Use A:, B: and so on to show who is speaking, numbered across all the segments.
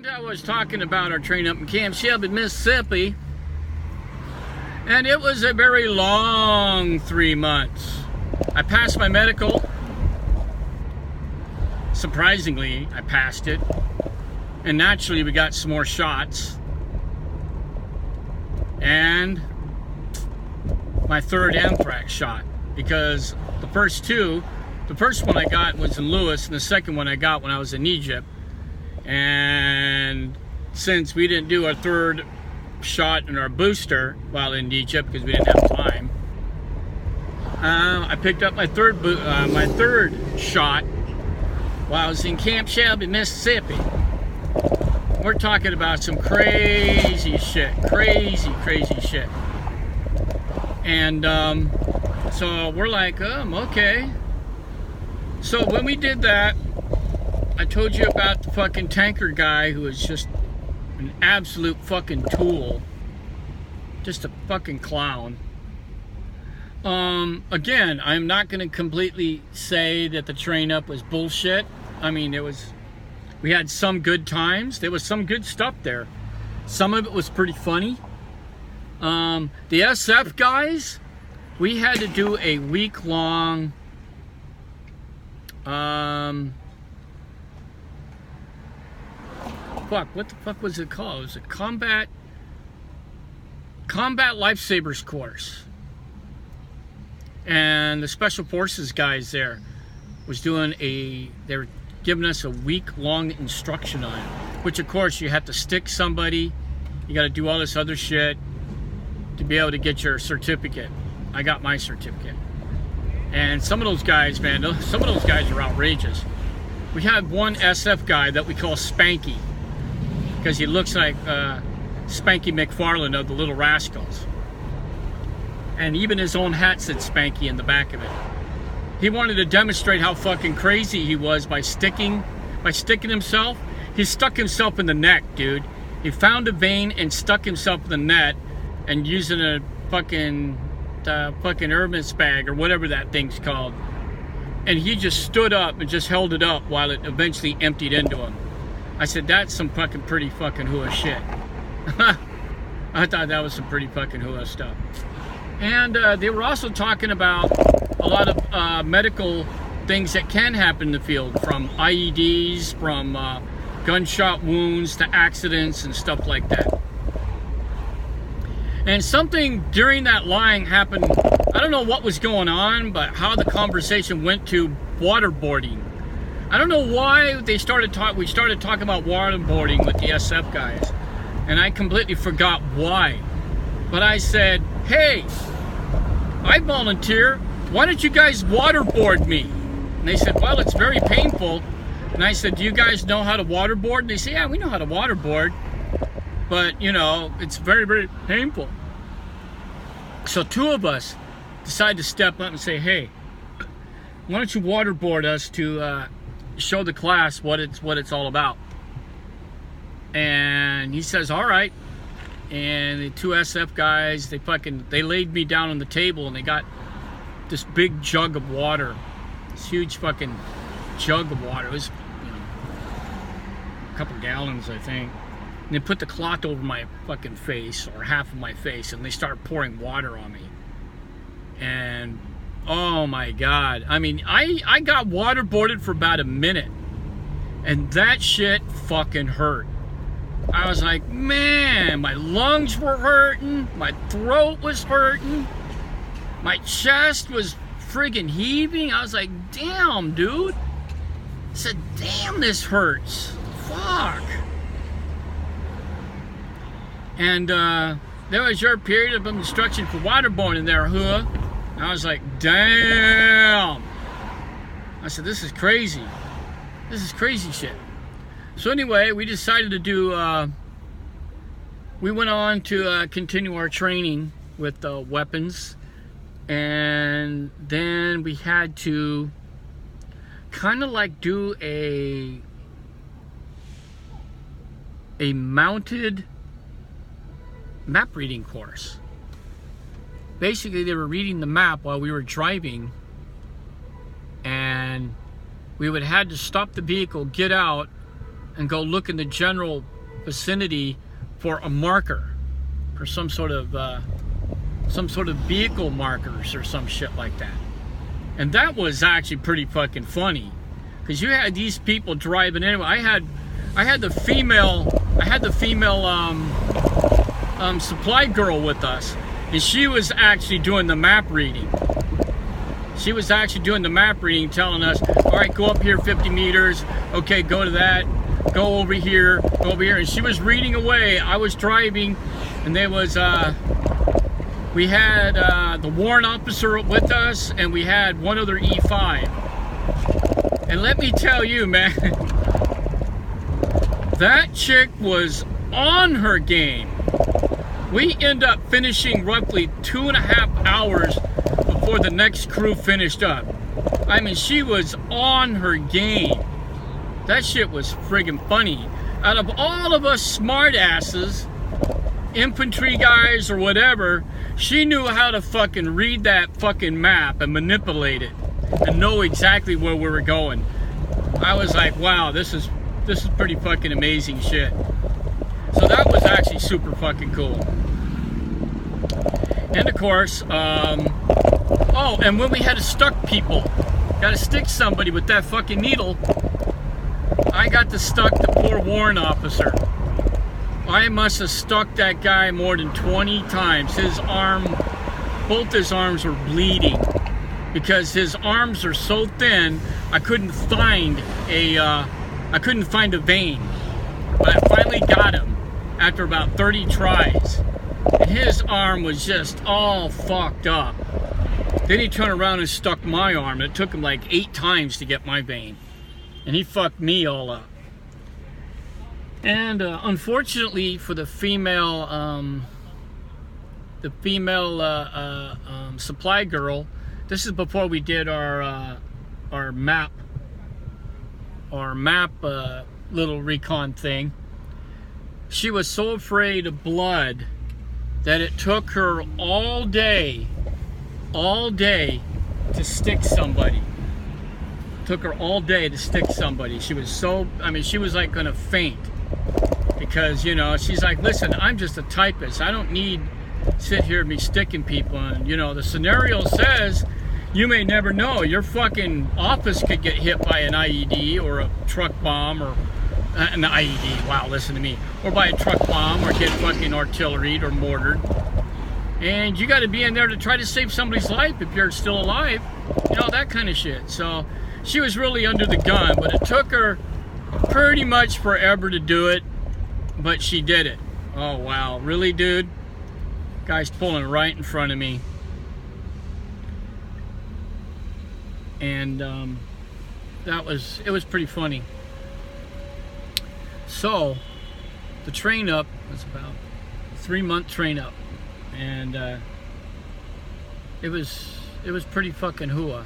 A: And I was talking about our train up in Camp Shelby, Mississippi, and it was a very long 3 months. I passed my medical. Surprisingly, I passed it. And naturally, we got some more shots. And my third anthrax shot, because the first one I got was in Lewis, and the second one I got when I was in Egypt. And since we didn't do our third shot in our booster while in Egypt because we didn't have time, I picked up my third shot while I was in Camp Shelby, Mississippi. We're talking about some crazy shit, crazy shit. And so we're like, okay. So when we did that, I told you about the fucking tanker guy who was just an absolute fucking tool. Just a fucking clown. Again, I'm not going to completely say that the train up was bullshit. I mean, we had some good times. There was some good stuff there. Some of it was pretty funny. The SF guys, we had to do a week-long what the fuck was it called? It was a combat lifesavers course. And the special forces guys there they were giving us a week-long instruction on it, which of course you have to stick somebody, you got to do all this other shit to be able to get your certificate. I got my certificate. And some of those guys, man, some of those guys are outrageous. We had one SF guy that we call Spanky, because he looks like Spanky McFarlane of the Little Rascals. And even his own hat said Spanky in the back of it. He wanted to demonstrate how fucking crazy he was by sticking himself. He stuck himself in the neck, dude. He found a vein and stuck himself in the net, and using a fucking Hermes bag or whatever that thing's called. And he just stood up and just held it up while it eventually emptied into him. I said, that's some fucking pretty fucking hua shit. I thought that was some pretty fucking hua stuff. And they were also talking about a lot of medical things that can happen in the field, from IEDs, from gunshot wounds to accidents and stuff like that. And something during that line happened. I don't know what was going on, but how the conversation went to waterboarding. I don't know why we started talking about waterboarding with the SF guys, and I completely forgot why. But I said, hey, I volunteer. Why don't you guys waterboard me? And they said, well, it's very painful. And I said, do you guys know how to waterboard? And they said, yeah, we know how to waterboard. But, you know, it's very, very painful. So two of us decided to step up and say, hey, why don't you waterboard us to show the class what it's all about? And he says, all right. And the two SF guys, they laid me down on the table, and they got this big jug of water, this huge fucking jug of water. It was, you know, a couple gallons, I think. And they put the cloth over my fucking face, or half of my face, and they started pouring water on me. And oh my God, I mean, I got waterboarded for about a minute, and that shit fucking hurt. I was like, man, my lungs were hurting, my throat was hurting, my chest was friggin' heaving. I was like, damn, dude. I said, damn, this hurts. Fuck. And there was your period of instruction for waterboarding there, huh? I was like, damn. I said, this is crazy. This is crazy shit. So anyway, we decided to do, we went on to continue our training with weapons. And then we had to kind of like do a mounted map reading course. Basically, they were reading the map while we were driving, and we would had to stop the vehicle, get out, and go look in the general vicinity for a marker, for some sort of vehicle markers or some shit like that. And that was actually pretty fucking funny, because you had these people driving anyway. I had the female supply girl with us, and she was actually doing the map reading. She was actually doing the map reading, telling us, all right, go up here 50 meters. Okay, go to that. Go over here. Go over here. And she was reading away. I was driving, and there was, we had the warrant officer with us, and we had one other E5. And let me tell you, man, that chick was on her game. We end up finishing roughly 2.5 hours before the next crew finished up. I mean, she was on her game. That shit was friggin' funny. Out of all of us smart asses, infantry guys or whatever, she knew how to fucking read that fucking map and manipulate it and know exactly where we were going. I was like, wow, this is pretty fucking amazing shit. So that was actually super fucking cool. And of course, oh, and when we had to stuck people, got to stick somebody with that fucking needle, I got to stuck the poor warrant officer. I must have stuck that guy more than 20 times. His arm, both his arms were bleeding, because his arms are so thin, I couldn't find a vein. But I finally got him after about 30 tries. And his arm was just all fucked up. Then he turned around and stuck my arm. It took him like 8 times to get my vein. And he fucked me all up. And unfortunately for the female supply girl, this is before we did our map little recon thing. She was so afraid of blood that it took her all day to stick somebody. Took her all day to stick somebody. She was so, I mean, she was like gonna faint, because, you know, she's like, listen, I'm just a typist. I don't need sit here and be sticking people. And, you know, the scenario says you may never know. Your fucking office could get hit by an IED or a truck bomb, or an IED, wow, listen to me, or by a truck bomb, or get fucking artilleried or mortared. And you got to be in there to try to save somebody's life if you're still alive, you know, that kind of shit. So she was really under the gun, but it took her pretty much forever to do it, but she did it. Oh wow, really, dude? Guy's pulling right in front of me. And it was pretty funny. So the train up was about a 3-month train up, and it was pretty fucking hooah.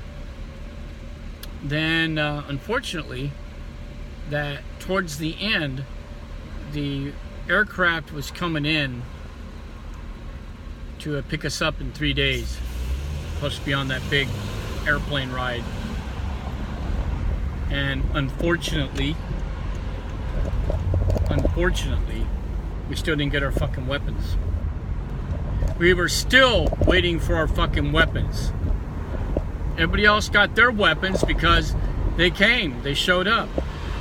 A: Then unfortunately, that towards the end, the aircraft was coming in to pick us up in 3 days. Supposed to be on that big airplane ride. And unfortunately, we still didn't get our fucking weapons. We were still waiting for our fucking weapons. Everybody else got their weapons because they came, they showed up.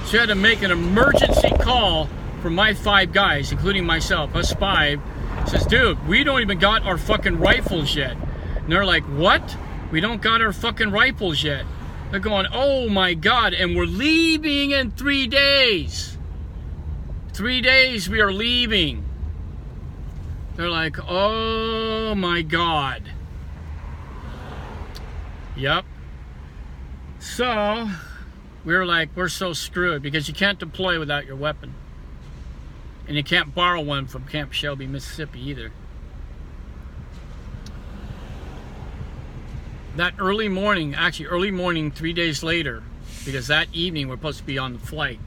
A: So you had to make an emergency call for my 5 guys, including myself, us 5. Says, dude, we don't even got our fucking rifles yet. And they're like, what? We don't got our fucking rifles yet. They're going, oh my God, and we're leaving in 3 days. 3 days we are leaving. They're like, oh my God. Yep. So we were like, we're so screwed, because you can't deploy without your weapon. And you can't borrow one from Camp Shelby, Mississippi either. That early morning, 3 days later, because that evening we're supposed to be on the flight,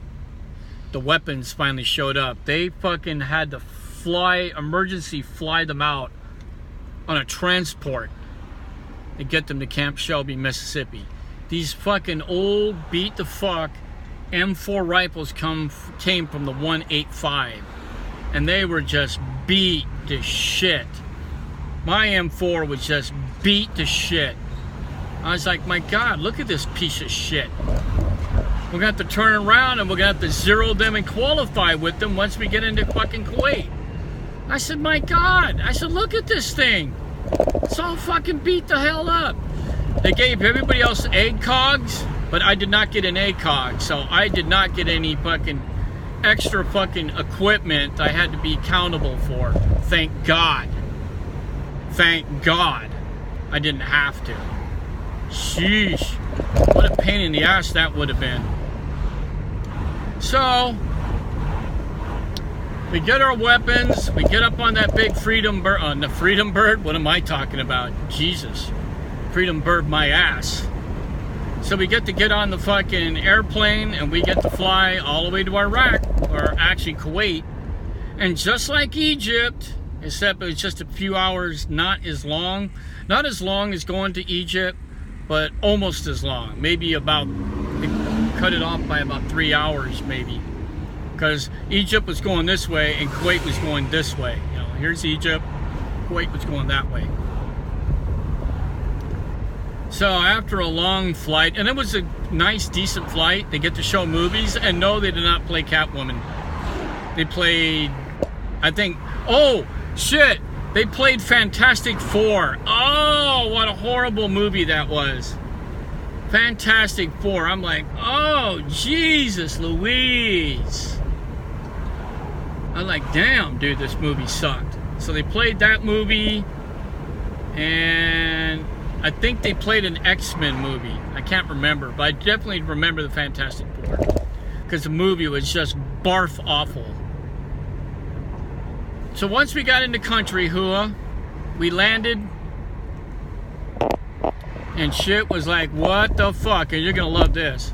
A: the weapons finally showed up. They fucking had to emergency fly them out on a transport to get them to Camp Shelby, Mississippi. These fucking old, beat the fuck M4 rifles came from the 185, and they were just beat to shit. My M4 was just beat to shit. I was like, my God, look at this piece of shit. We're gonna have to turn around and we're gonna have to zero them and qualify with them once we get into fucking Kuwait. I said, my God. I said, look at this thing. It's all fucking beat the hell up. They gave everybody else ACOGs, but I did not get an ACOG, so I did not get any fucking extra fucking equipment I had to be accountable for. Thank God. Thank God I didn't have to. Sheesh. What a pain in the ass that would have been. So, we get our weapons, we get up on that big Freedom Bird, the Freedom Bird? What am I talking about? Jesus. Freedom Bird my ass. So we get on the fucking airplane and we get to fly all the way to Iraq, or actually Kuwait. And just like Egypt, except it was just a few hours, not as long as going to Egypt, but almost as long. Maybe about, they cut it off by about 3 hours maybe. Because Egypt was going this way and Kuwait was going this way. You know, here's Egypt, Kuwait was going that way. So after a long flight, and it was a nice, decent flight, they get to show movies, and no, they did not play Catwoman. They played, I think, oh, shit, they played Fantastic Four. Oh, what a horrible movie that was. Fantastic Four. I'm like, oh, Jesus Louise. I'm like, damn, dude, this movie sucked. So they played that movie, and I think they played an X-Men movie. I can't remember, but I definitely remember the Fantastic Four. Because the movie was just barf awful. So once we got into country, Hua, we landed. And shit was like, what the fuck? And you're gonna love this.